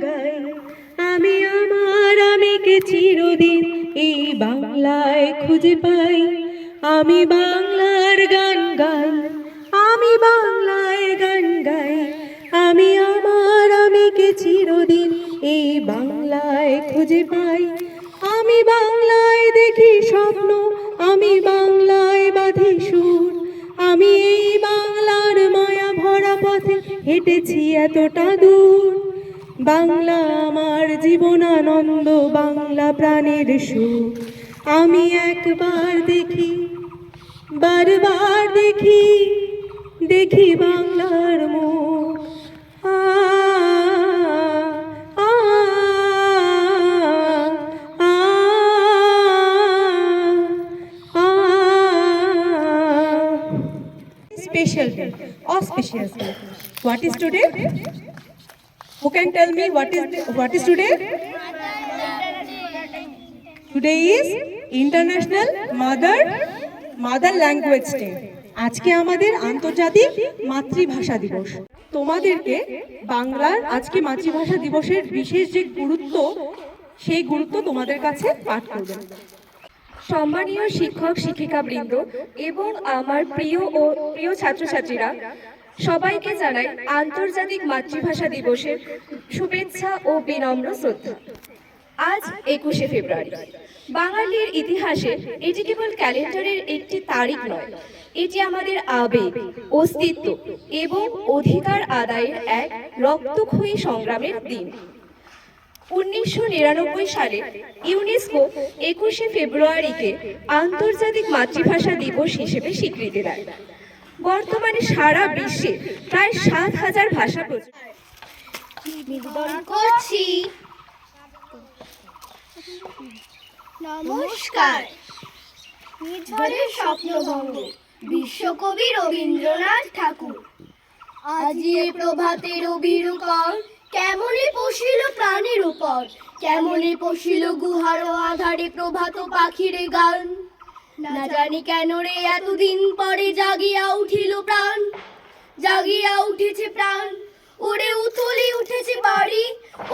গাই। আমি আমার আমিকে চিরদিন এই বাংলায় খুঁজে পাই। আমি বাংলার গান গাই, আমি বাংলায় গান গাই। আমি আমার আমিকে চিরদিন এই বাংলায় খুঁজে পাই। আমি বাংলায় দেখি স্বপ্ন, আমি বাংলায় বাঁধি সুর। আমি এই বাংলার মায়া ভরা পথে হেঁটেছি এতটা দূর। বাংলা আমার জীবনানন্দ, বাংলা প্রাণের সুর। আমি একবার দেখি, বারবার দেখি, দেখি বাংলার মুখ। আ আ আ আ Special day, auspicious day. What is today? Who can tell me what is today? Today is International Mother Language Day. আজকে আমাদের আন্তর্জাতিক মাতৃভাষা দিবস। তোমাদেরকে বাংলার আজকে মাতৃভাষা দিবসের বিশেষ যে গুরুত্ব, সেই গুরুত্ব তোমাদের কাছে পাঠ করবে। সম্মানীয় শিক্ষক শিক্ষিকাবৃন্দ এবং আমার প্রিয় ছাত্রছাত্রীরা, সবাইকে জানাই আন্তর্জাতিক মাতৃভাষা দিবসের শুভেচ্ছা ও বিনম্র শ্রদ্ধা। আজ 21শে ফেব্রুয়ারি। বাঙালির ইতিহাসে এটি কেবল ক্যালেন্ডারের একটি তারিখ নয়, এটি আমাদের আবেগ, অস্তিত্ব এবং অধিকার আদায়ের এক রক্তক্ষয়ী সংগ্রামের দিন। 1999 সালে ইউনেস্কো 21শে ফেব্রুয়ারিকে আন্তর্জাতিক মাতৃভাষা দিবস হিসেবে স্বীকৃতি দেয়। বর্তমানে সারা বিশ্বে প্রায় 7,000 ভাষা করছি। নমস্কার। নিঝড়ের স্বপ্নভঙ্গ, বিশ্বকবি রবীন্দ্রনাথ ঠাকুর। আজি এ প্রভাতে রবির কর, কেমনে পশিল প্রাণের উপর, কেমনে পশিল গুহার আধারে প্রভাত পাখিরে গান। না জানি কেন রে এতদিন পরে জাগিয়া উঠিল প্রাণ, জাগিয়া উঠেছে প্রাণ। ওরে উথলি উঠেছে বাড়ি,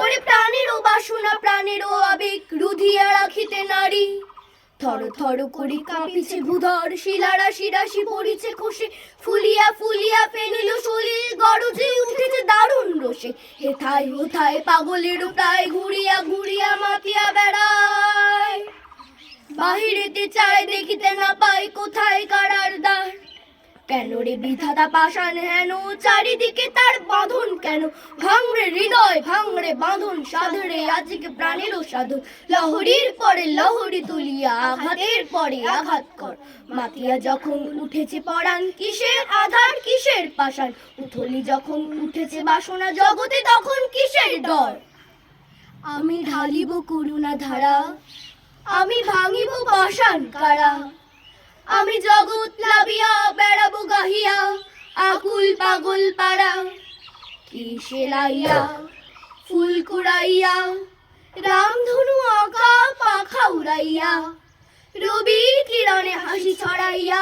ওরে প্রাণেরও বাসনা, প্রাণেরও আবেগ রুধিয়া রাখিতে নারী। থর থর করি কাঁপিছে ভূধর, শিলা রাশি রাশি পড়িছে খসে, ফুলিয়া ফুলিয়া ফেনিল সলিল, গরজে উঠেছে দারুণ রোষে। হেথায় হোথায় পাগলেরও প্রায় ঘুরিয়া ঘুরিয়া মাতিয়া বেড়ায়। বাহিরেতে চায় দেখিতে না পাই, কোথায় কারার দ্বার। কেন রে বিধাতা পাষাণ হেন, চারিদিকে তার বাঁধন কেন। ভাঙরে হৃদয়, ভাঙরে বাঁধন, সাধরে আজকে প্রাণেরও সাধন। লহরীর পরে লহরী তুলিয়া আঘাতের পরে আঘাত কর। মাতিয়া যখন উঠেছে পরাণ, কিসের আধার কিসের পাষাণ। উথলি যখন উঠেছে বাসনা জগতে, তখন কিসের ডর। আমি ঢালিব করুণা ধারা, আমি ভাঙিব পাষাণ কারা। আমি জগৎ লাভিয়া বেড়াবো গাহিয়া, আকুল পাগল পাড়া। কি সেলাইয়া ফুল কুড়াইয়া, রামধনু আঁকা পাখা উড়াইয়া। রবির কিরণে হাসি ছড়াইয়া,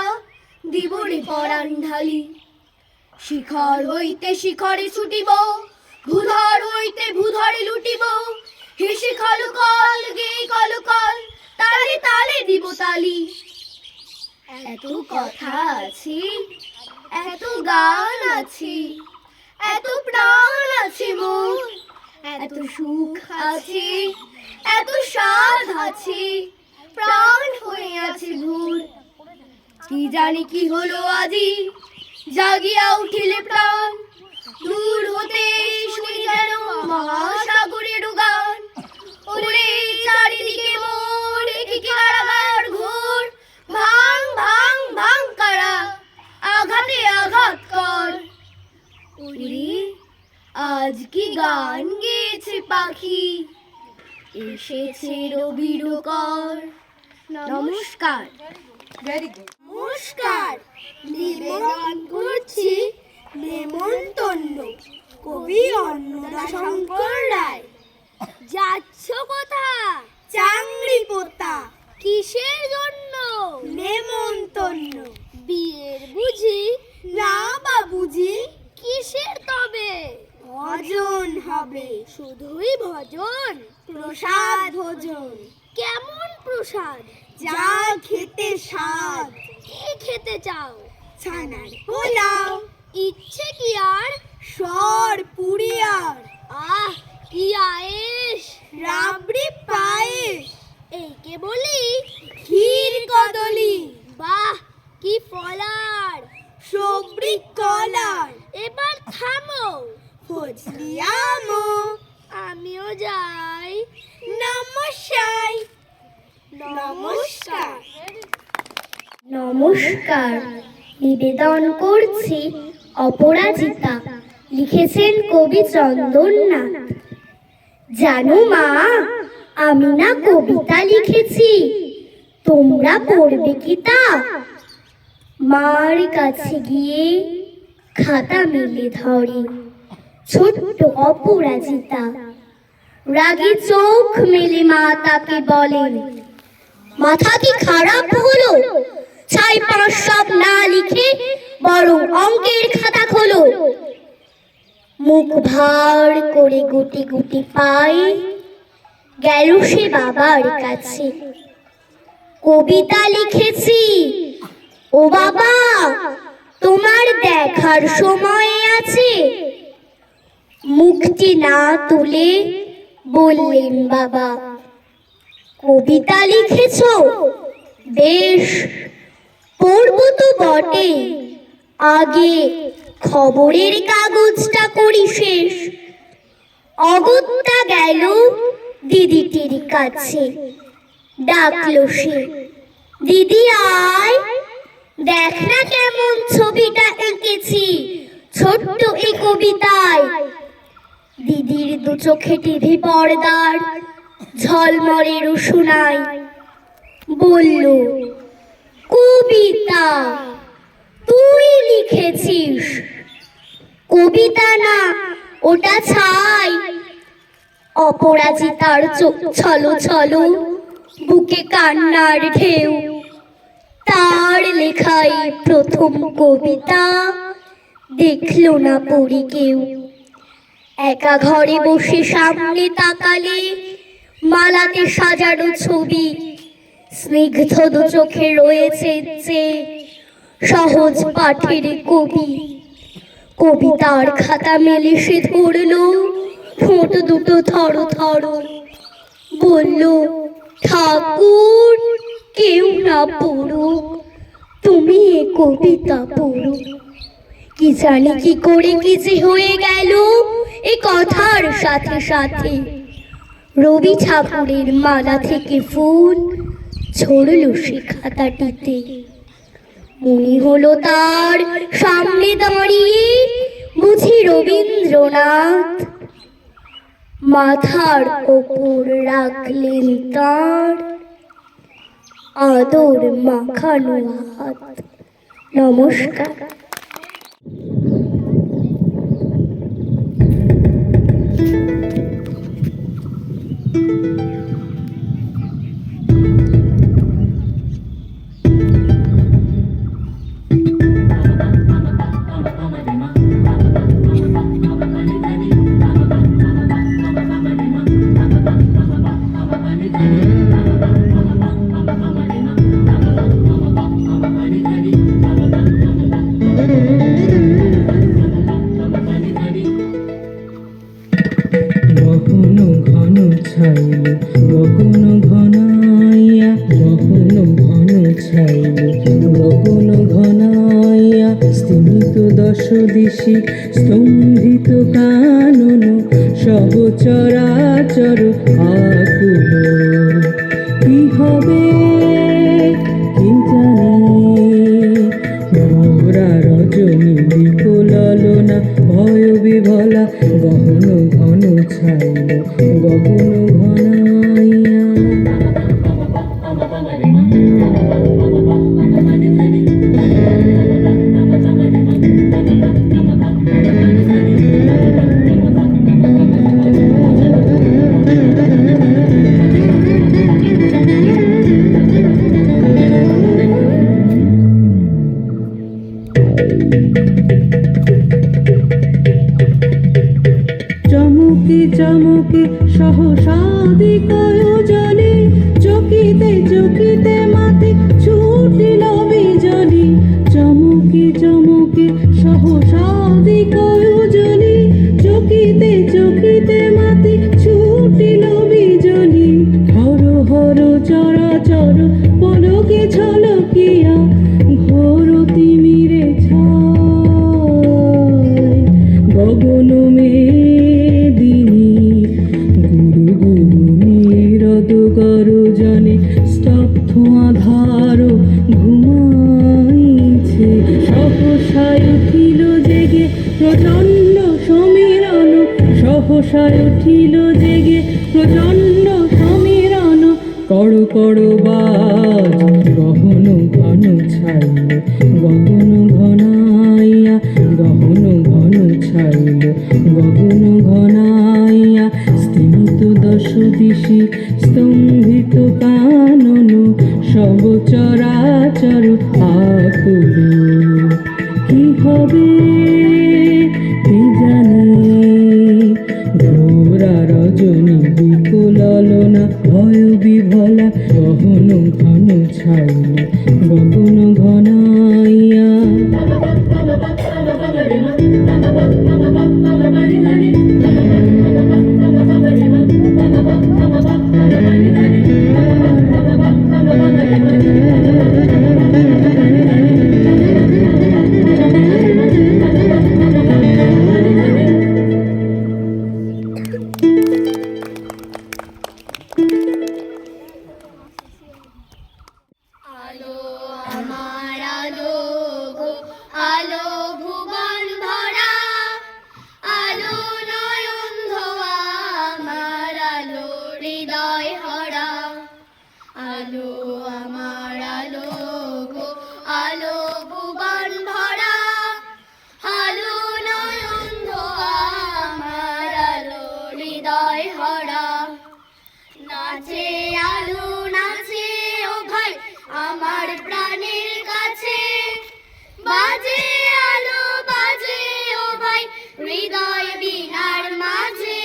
দিবরে পরাণ ঢালি। শিখর হইতে শিখরে ছুটিব, ভূধর হইতে ভূধরে লুটিব। হেসে কলকল গেয়ে কলকল, তালে তালে দিব তালি। এত কথা আছে, এত গান আছে, এত প্রাণ আছে মোর। এত সুখ আছে, এত স্বাদ আছে, প্রাণ হয়ে আছে ভোর। কি জানি কি হলো আজি, জাগিয়া উঠিলে প্রাণ। দূর হতে শুনি যেন মহাসাগরের গান। ওরে চারিদিকে মোর এদিকে কারাগার ঘোর। ভাঙ ভাঙ ভাঙ কারা, আঘাতে আঘাত কর। ওরে আজ কি গান গেয়েছে পাখি, এসেছে রবির কর। নমস্কার। Very good. নমস্কার। নিবেদন করছি নেমন্তন্ন, কবি অন্নদাশঙ্কর রায়। যাচ্ছ কোথা? চাংড়ি পোতা। কিসের জন্য? নেমন্তন্ন। বিয়ের বুঝি? না বা বুঝি। কিসের তবে? ভজন হবে। শুধুই ভজন? প্রসাদ ভোজন। কেমন প্রসাদ? যা খেতে স্বাদ। কি খেতে চাও? ছানার পোলাও। ইচ্ছে কি আর? সর পুরি আর। আহ কি আয়েশ! রাবড়ি পায়েস। এইকে বলি ক্ষীর কদলি। বাহ কি ফলার! সবরি কলার। এবার থামো, ফজলি আমো। আমিও যাই। নমস্কার। নমস্কার। নমস্কার, নিবেদন করছি অপরাজিতা। লিখেছেন কবি চন্দননাথ। জানো মা, আমি না কবিতা লিখেছি, তোমরা পড়বে কি তা? মার কাছে গিয়ে খাতা মেলে ধরে ছোট্ট অপরাজিতা। রাগে চোখ মেলে মা তাকে বলেন, মাথা কি খারাপ হলো? ছাই পাঁচ সব না লিখে বরং অঙ্কের খাতা খোলো। মুখ ভার করে গুটি গুটি পায় গেল সে বাবার কাছে। কবিতা লিখেছি ও বাবা, তোমার দেখার সময় আছে? মুখটি না তুলে বললেন বাবা, কবিতা লিখেছ? বেশ, পড়ব তো বটে, আগে খবরের কাগজটা করি শেষ। অগত্যা গেল দিদিটির কাছে, ডাকলো সে, দিদি আয়, দেখ না কেমন ছবিটা এঁকেছি ছোট্ট এই কবিতায়। দিদির দু চোখে টিভি পর্দার ঝলমলে রোশনাই। বলল, কবিতা তুই লিখেছিস? কবিতা না, ওটা ছাই। অপরাজিতার চোখ ছলো ছলো, বুকে কান্নার ঢেউ। তার লেখাই প্রথম কবিতা দেখলো না পড়ি কেউ। একা ঘরে বসে সামনে তাকালে মালাতে সাজানো ছবি। স্নিগ্ধ দু চোখে রয়েছে যে সহজ পাঠের কবি। কবিতার খাতা মেলে সে ধরলো, ঠোঁট দুটো থর থর। বলল, ঠাকুর কেউ না পড়ো, তুমি এ কবিতা পড়ো। কি জানি কি করে কি যে হয়ে গেল এ কথার সাথে সাথে। রবি ঠাকুরের মালা থেকে ফুল ছড়লো সে খাতাটিতে। মনে হলো তার সামনে দাঁড়িয়ে বুঝি রবীন্দ্রনাথ। মাথার ওপর রাখলেন তার আদর মাখানো হাত। নমস্কার। কখনো ঘন ছাইল, কখনো ঘনাইয়া, কখনো ঘন ছাইল, কখনো ঘনাইয়া। স্তম্ভিত দশ দিশি, স্তম্ভিত কানন, সব চরাচর আকুল। কি হবে কি জানি, ভরা রজনী বিকলনা, ভয় বিভলা। গহন ঘন ছাইল, গহন ঘনাইয়া। চমকে সহসাদিক আয়োজনে চকিতে চকিতে মাতে ছুটিল বিজলি চমকে চমকে সহসাদিক আয়োজনে চকিতে চকিতে মাতে ছুটিল বিজলি হর হর চরাচর পলকে ঝলকিয়া ঘোর তিমিরে ছায় গগন মেদিনী গুরু গুরু নীরদ গরজনে স্তব্ধ আধার ঘুমাইছে সহসায় উঠিল জেগে প্রচণ্ড সমীরণ সহসায় উঠিল জেগে প্রচণ্ড সমীরণ কড় কড় বাজ গহন ঘন ছাইল গগন ঘনাইয়া গহন ঘন ছাইল গগন ঘনাইয়া স্থিমিত দশ দিশি স্তম্ভিত কানন সব চরাচর আকুল কি হবে কি জানে ঘোরা রজনী বিকলনা ভয় বিভলা গহন ঘন ছাইল গগন ঘনাইয়া আলো আমার আলো গো আলো ভুবন ভরা আলো নয়ন ধোয়া আমার আলো হৃদয় হরা আলো আমার আলো গো আলো ভুবন ভরা আলো নয়ন ধোয়া আমার আলো হৃদয় হরা নাচে আলো নাচে ও ভাই আমার প্রাণের কাছে বাজে আলো বাজে ও ভাই হৃদয় বীণার মাঝে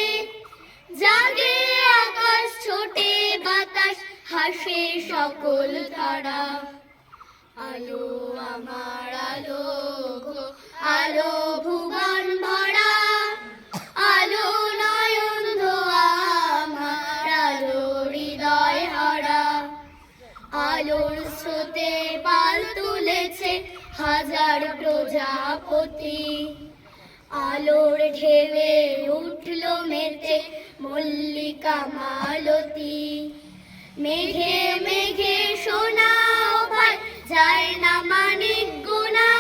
জাগে আকাশ ছোটে বাতাস হাসে সকল তারা আলো আমার আলো গো আলো ভুবন ভরা আলো নয়ন ধোয়া আমার আলো হৃদয় হরা আলোর স্রোতে পাল তুলেছে হাজার প্রজাপতি আলোর ঢেউয়ে উঠল মেতে মল্লিকা মালতী মেঘে মেঘে সোনা ও ভাই যায় না মানিক গুনা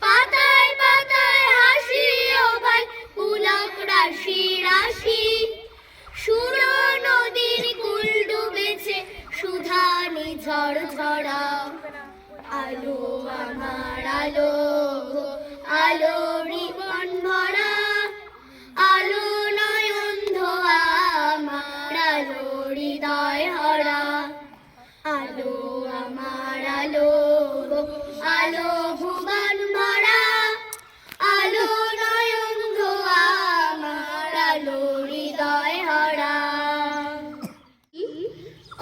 পাতায় পাতায় হাসি ও ভাই পুলক রাশি রাশি সুর নদীর কুল ডুবেছে সুধা নিঝড় ঝরা আলো আমার আলো গো আলো রিবন ভরা আলো নয়ন ধোয়া আমার আলো হৃদয় হরা আলো আমার আলো গো আলো ভুবন ভরা আলো নয়ন ধোয়া আমার আলো হৃদয় হরা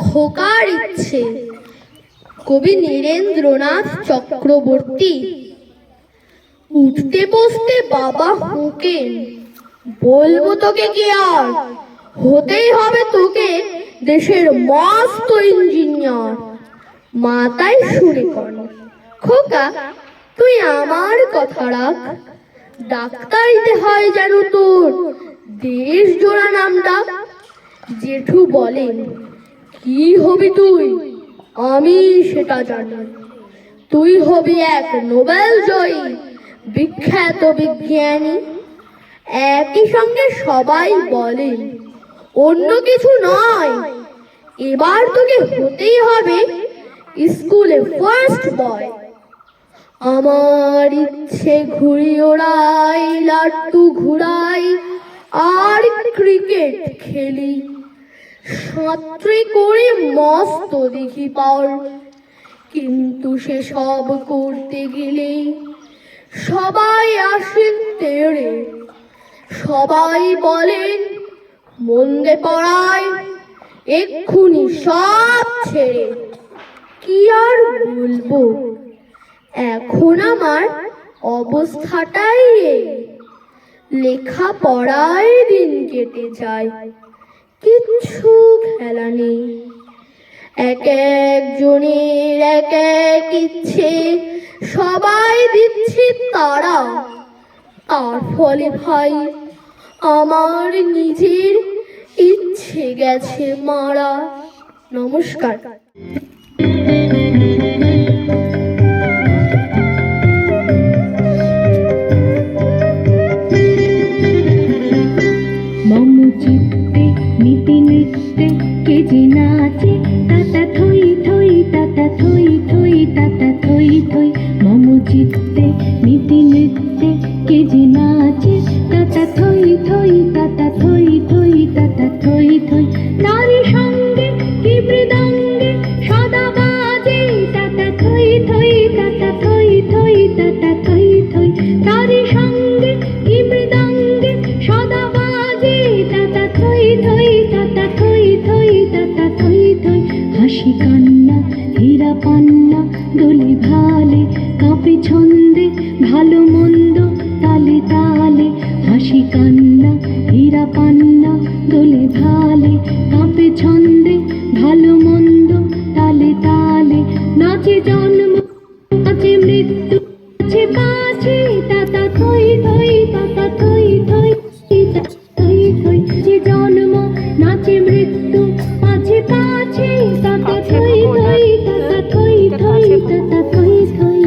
খোকার ইচ্ছে কবি নীরেন্দ্রনাথ চক্রবর্তী উঠতে বসতে বাবা হুঁকেন বলবো তোকে কি আর হতেই হবে তোকে দেশের মস্ত ইঞ্জিনিয়ার মাথায় শুনে কর খোকা তুই আমার কথা রাখ ডাক্তারিতে হয় যেন তোর দেশ জোড়া নাম ডাক জেঠু বলেন কি হবি তুই আমি সেটা জানি তুই হবি এক নোবেল জয়ী বিখ্যাত বিজ্ঞানী একই সঙ্গে সবাই বলে অন্য কিছু নয় এবার তোকে হতেই হবে স্কুলে ফার্স্ট বয় আমার ইচ্ছে ঘুড়ি ওড়াই লাট্টু ঘুরাই আর ক্রিকেট খেলি সাঁতরে করে মস্ত দেখি পাওয়ার কিন্তু সে সব করতে গেলে সবাই আসেন তেড়ে সবাই বলেন মন্দে পড়ায় এক্ষুনি সব ছেড়ে কি আর বলবো, এখন আমার অবস্থাটাই এই। লেখা পড়ায় দিন কেটে যায়, কিচ্ছু খেলা নেই। এক একজনের এক এক ইচ্ছে সবাই দিচ্ছে তারা, তার ফলে ভাই আমার নিজের ইচ্ছে গেছে মারা। নমস্কার। মম চিত্তে নীতি নৃত্যে কে যে নাচে, তাতা থই থই তাতা থই থই তাতা থই থই। মম চিত্তে নীতি নৃত্যে কে যে নাচে, তাতা থই থই তাতা থই থই তাতা থই থই। তারি সঙ্গে কি মৃদঙ্গে সদা বাজে, তাতা থই থই তাতা থই থই তাতা থই থই। তারি সঙ্গে কি মৃদঙ্গে সদা বাজে, তাতা থই থই তাতা থই থই তাতা থই থই। হাসি কান্না হীরা পান্না দোলে ভালে, কাঁপে ছন্দে ভালো মন্দ তালে তালে। হাসি কান্না হীরা পান্না দোলে ভালে, কাঁপে ছন্দে ভালো মন্দ তালে তালে। নাচে জন্ম নাচে মৃত্যু নাচে পাছে, তাতা থই থই তাতা থই থই তাতা থই থই। যে জন্ম নাচে মৃত্যু পাছে পাছে, তাতা থই থই তাতা থই থই তাতা থই থই।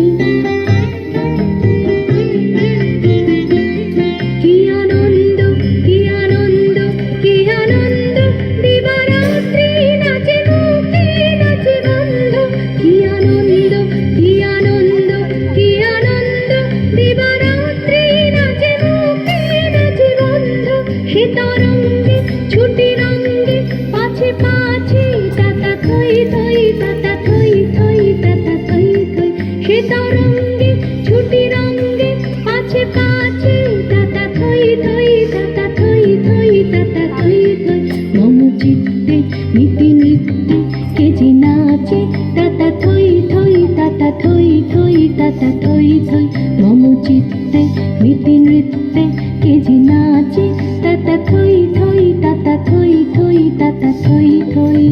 কি আনন্দ কি আনন্দ কি আনন্দ, দিবারাত্রি নাচে মুক্তি নাচে বন্ধ। কি আনন্দ কি আনন্দ কি আনন্দ, দিবারাত্রি নাচে মুক্তি নাচে বন্ধ। সে তরঙ্গে ছুটি রঙ্গে পাছে পাছে, তাতা থই থই তাতা থই থই তাতা থই থই। সে তরঙ্গে ছুটি রঙ্গে পাছে পাছে, তাতা থই থই তাতা থই থই তাতা থই থই। মম চিত্তে নীতি নৃত্যে কে যে নাচে, তাতা থই থই তাতা থই থই তাতা থই থই। মম চিত্তে নীতি নৃত্যে কে যে নাচে, তাতা থই থই তাতা থই থই তাতা থই থই।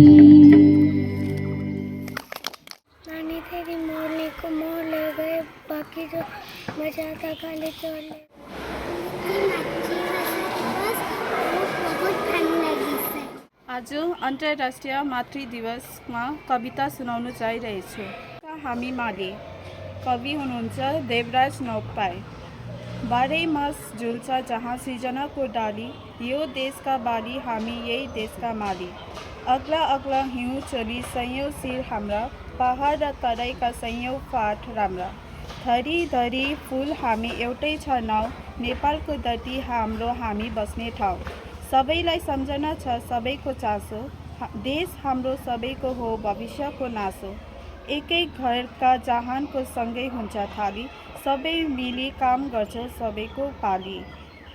नानी तेरी मोरनी को मोर ले गए, बाकी जो बचा था खाली चोले। बहुत ठंड लगी से। आज अन्तर्राष्ट्रिय मातृ दिवसमा कविता सुनाउन चाहिरहेछु। हामी माले कवि हुनुहुन्छ देवराज नौपाई। बाह्रै मास झुल्छ जहाँ सृजनाको डाली, यो देशका बाली हामी यही देशका माली। अग्ला अग्ला हिउँ चली सयौँ शिर हाम्रा, पहाड र तराईका सयौँ फाट राम्रा। धरी धरी फुल हामी एउटै छ नाउँ, नेपालको धरती हाम्रो हामी बस्ने ठाउँ। सबैलाई सम्झना छ सबैको चासो, देश हाम्रो सबैको हो भविष्यको नासो। एकै घरका जहानको सँगै हुन्छ थाली, सबै मिली काम गर्छ सबैको पाली।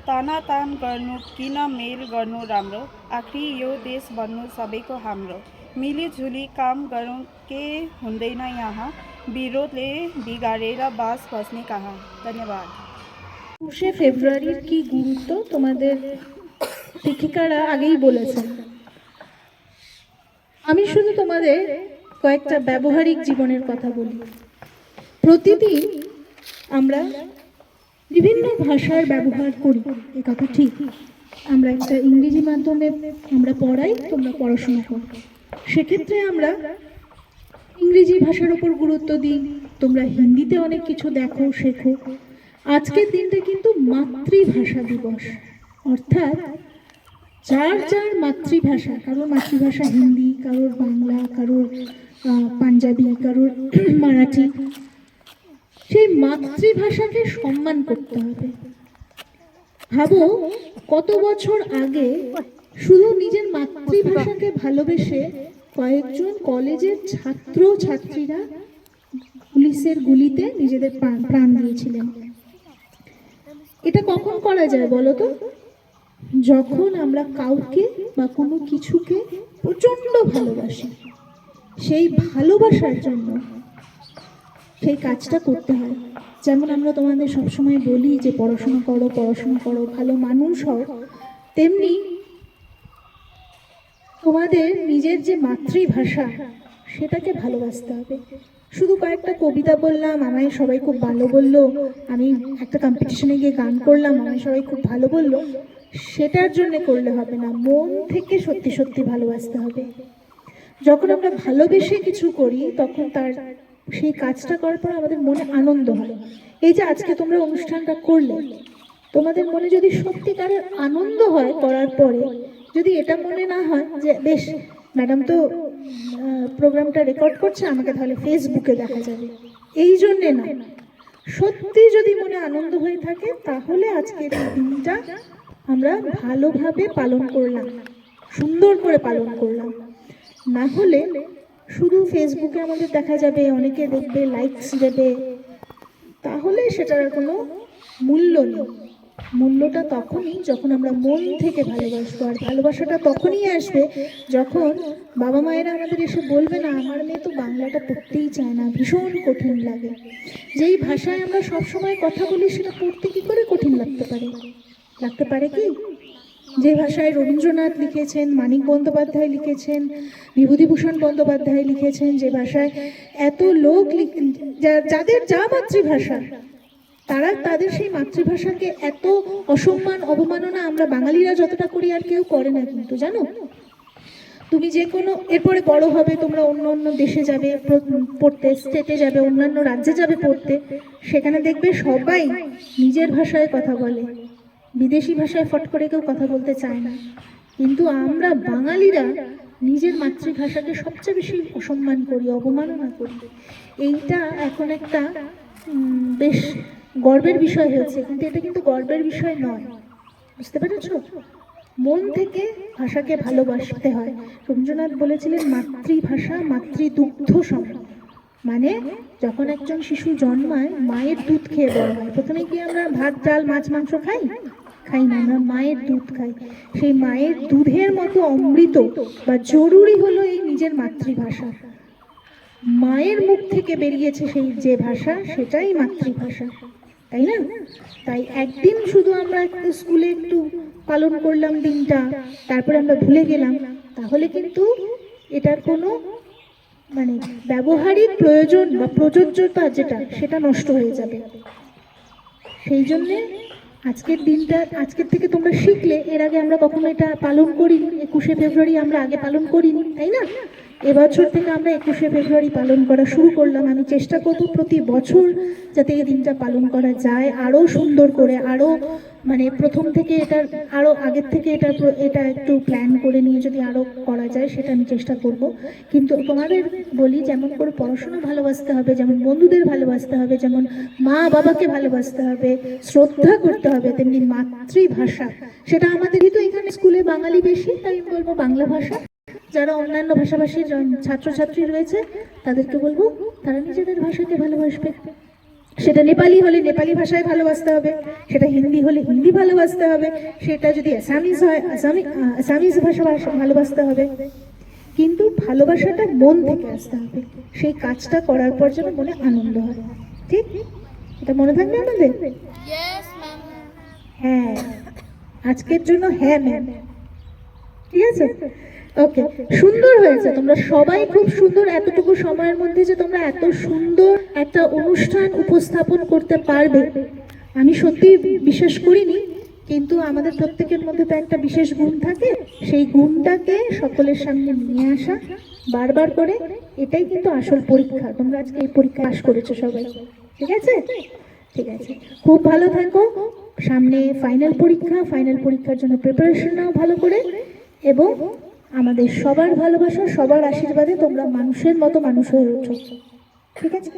तानातान गर्नु किन मेल गर्नु राम्रो, आखिर यो देश बन्नु सबैको हाम्रो। मिलिजुली काम गरौँ के हुँदैन यहाँ, विरोधले बिगारेर बास बस्ने कहाँ। धन्यवाद। 21শে ফেব্রুয়ারির কি গুরুত্ব তোমাদের শিক্ষিকারা আগেই বলেছেন। আমি শুধু তোমাদের কয়েকটা ব্যবহারিক জীবনের কথা বলি। প্রতিদিন আমরা বিভিন্ন ভাষার ব্যবহার করি, এ কথা ঠিক। আমরা একটা ইংরেজি মাধ্যমে আমরা পড়াই, তোমরা পড়াশোনা করো, সেক্ষেত্রে আমরা ইংরেজি ভাষার উপর গুরুত্ব দিই। তোমরা হিন্দিতে অনেক কিছু দেখো শেখো। আজকের দিনটা কিন্তু মাতৃভাষা দিবস, অর্থাৎ যার যার মাতৃভাষা, কারোর মাতৃভাষা হিন্দি, কারোর বাংলা, কারোর পাঞ্জাবি, কারোর মারাঠি, সেই মাতৃভাষাকে সম্মান করতে হবে। ভাবো কত বছর আগে শুধু নিজের মাতৃভাষাকে ভালোবেসে কয়েকজন কলেজের ছাত্র ছাত্রীরা পুলিশের গুলিতে নিজেদের প্রাণ দিয়েছিলেন। এটা কখন করা যায় বলো তো? যখন আমরা কাউকে বা কোনো কিছুকে প্রচণ্ড ভালোবাসি, সেই ভালোবাসার জন্য সেই কাজটা করতে হয়। যেমন আমরা তোমাদের সবসময় বলি যে পড়াশোনা করো, পড়াশোনা করো, ভালো মানুষ হও, তেমনি তোমাদের নিজের যে মাতৃভাষা সেটাকে ভালোবাসতে হবে। শুধু কয়েকটা কবিতা বললাম, আমায় সবাই খুব ভালো বললো, আমি একটা কম্পিটিশনে গিয়ে গান করলাম, আমায় সবাই খুব ভালো বললো, সেটার জন্য করলে হবে না। মন থেকে সত্যি সত্যি ভালোবাসতে হবে। যখন আমরা ভালোবেসে কিছু করি তখন তার সেই কাজটা করার পর আমাদের মনে আনন্দ হয়। এই যে আজকে তোমরা অনুষ্ঠানটা করলে, তোমাদের মনে যদি সত্যিকারের আনন্দ হয় করার পরে, যদি এটা মনে না হয় যে বেশ ম্যাডাম তো প্রোগ্রামটা রেকর্ড করছে, আমাকে তাহলে ফেসবুকে দেখা যাবে, এই জন্যে না, সত্যি যদি মনে আনন্দ হয়ে থাকে তাহলে আজকের এই দিনটা আমরা ভালোভাবে পালন করলাম, সুন্দর করে পালন করলাম। না হলে শুধু ফেসবুকে আমাদের দেখা যাবে, অনেকে দেখবে, লাইকস দেবে, তাহলে সেটার কোনো মূল্য নেই। মূল্যটা তখনই যখন আমরা মন থেকে ভালোবাসবো। আর ভালোবাসাটা তখনই আসবে যখন বাবা মায়েরা আমাদের এসে বলবে না আমার মেয়ে তো বাংলাটা পড়তেই চায় না, ভীষণ কঠিন লাগে। যেই ভাষায় আমরা সবসময় কথা বলি সেটা পড়তে কি করে কঠিন লাগতে পারে? লাগতে পারে কি? যে ভাষায় রবীন্দ্রনাথ লিখেছেন, মানিক বন্দ্যোপাধ্যায় লিখেছেন, বিভূতিভূষণ বন্দ্যোপাধ্যায় লিখেছেন, যে ভাষায় এত লোক যাদের যা মাতৃভাষা, তারা তাদের সেই মাতৃভাষাকে এত অসম্মান অবমাননা আমরা বাঙালিরা যতটা করি আর কেউ করে না। কিন্তু জানো, তুমি যে কোনো এরপরে বড় হবে, তোমরা অন্য অন্য দেশে যাবে পড়তে, স্টেটে যাবে, অন্যান্য রাজ্যে যাবে পড়তে, সেখানে দেখবে সবাই নিজের ভাষায় কথা বলে, বিদেশি ভাষায় ফট করে কেউ কথা বলতে চায় না। কিন্তু আমরা বাঙালিরা নিজের মাতৃভাষাকে সবচেয়ে বেশি অসম্মান করি, অবমাননা করি। এইটা এখন একটা বেশ গর্বের বিষয় হয়েছে, কিন্তু এটা কিন্তু গর্বের বিষয় নয়, বুঝতে পেরেছো? মন থেকে ভাষাকে ভালোবাসতে হয়। রবীন্দ্রনাথ বলেছিলেন মাতৃভাষা মাতৃদুগ্ধ সম, মানে যখন একজন শিশু জন্মায় মায়ের দুধ খেয়ে বড় হয়। প্রথমে কি আমরা ভাত ডাল মাছ মাংস খাই? খাই না, আমরা মায়ের দুধ খাই। সেই মায়ের দুধের মতো অমৃত বা জরুরি হলো এই নিজের মাতৃভাষা। মায়ের মুখ থেকে বেরিয়েছে সেই যে ভাষা, সেটাই মাতৃভাষা, তাই না? তাই একদিন শুধু আমরা স্কুলে একটু পালন করলাম দিনটা, তারপরে আমরা ভুলে গেলাম, তাহলে কিন্তু এটার কোনো মানে ব্যবহারিক প্রয়োজন বা প্রযোজ্যতা যেটা, সেটা নষ্ট হয়ে যাবে। সেই জন্যে আজকের দিনটা আজকের থেকে তোমরা শিখলে। এর আগে আমরা কখনো এটা পালন করিনি, 21শে ফেব্রুয়ারি আমরা আগে পালন করিনি, তাই না? এবছর থেকে আমরা 21শে ফেব্রুয়ারি পালন করা শুরু করলাম। আমি চেষ্টা করব প্রতি বছর যাতে এই দিনটা পালন করা যায় আরও সুন্দর করে, আরও মানে প্রথম থেকে এটা আরও আগের থেকে এটা একটু প্ল্যান করে নিয়ে যদি আরও করা যায়, সেটা আমি চেষ্টা করব। কিন্তু তোমাদের বলি, যেমন করে পড়াশোনা ভালোবাসতে হবে, যেমন বন্ধুদের ভালোবাসতে হবে, যেমন মা বাবাকে ভালোবাসতে হবে, শ্রদ্ধা করতে হবে, তেমনি মাতৃভাষা, সেটা আমাদেরই তো এখানে স্কুলে বাঙালি বেশি, তাই আমি বলবো বাংলা ভাষা। যারা অন্যান্য ভাষাভাষীর ছাত্রছাত্রী রয়েছে তাদেরকে বলবো তারা নিজেদের ভাষাকে ভালোবাসবে। সেটা নেপালি হলে নেপালি ভাষায় ভালোবাসতে হবে, সেটা হিন্দি হলে হিন্দি ভালোবাসতে হবে, সেটা যদি আসামিজ হয় আসামিজ ভাষা ভালোবাসতে হবে। কিন্তু ভালোবাসাটা মন থেকে আসতে হবে, সেই কাজটা করার পর যেন মনে আনন্দ হয়। ঠিক? এটা মনে থাকবে আমাদের? হ্যাঁ, আজকের জন্য হ্যাঁ ম্যাম, ঠিক আছে? ওকে, সুন্দর হয়েছে, তোমরা সবাই খুব সুন্দর। এতটুকু সময়ের মধ্যে যে তোমরা এত সুন্দর একটা অনুষ্ঠান উপস্থাপন করতে পারবে আমি সত্যি বিশ্বাস করিনি। কিন্তু আমাদের প্রত্যেকের মধ্যে তো একটা বিশেষ গুণ থাকে, সেই গুণটাকে সকলের সামনে নিয়ে আসা বারবার করে, এটাই কিন্তু আসল পরীক্ষা। তোমরা আজকে এই পরীক্ষা পাস করেছো সবাই, ঠিক আছে? ঠিক আছে, খুব ভালো থাকো। সামনে ফাইনাল পরীক্ষা, ফাইনাল পরীক্ষার জন্য প্রিপারেশন নাও ভালো করে, এবং আমাদের সবার ভালোবাসা, সবার আশীর্বাদে তোমরা মানুষের মতো মানুষ হয়ে ওঠো, ঠিক আছে?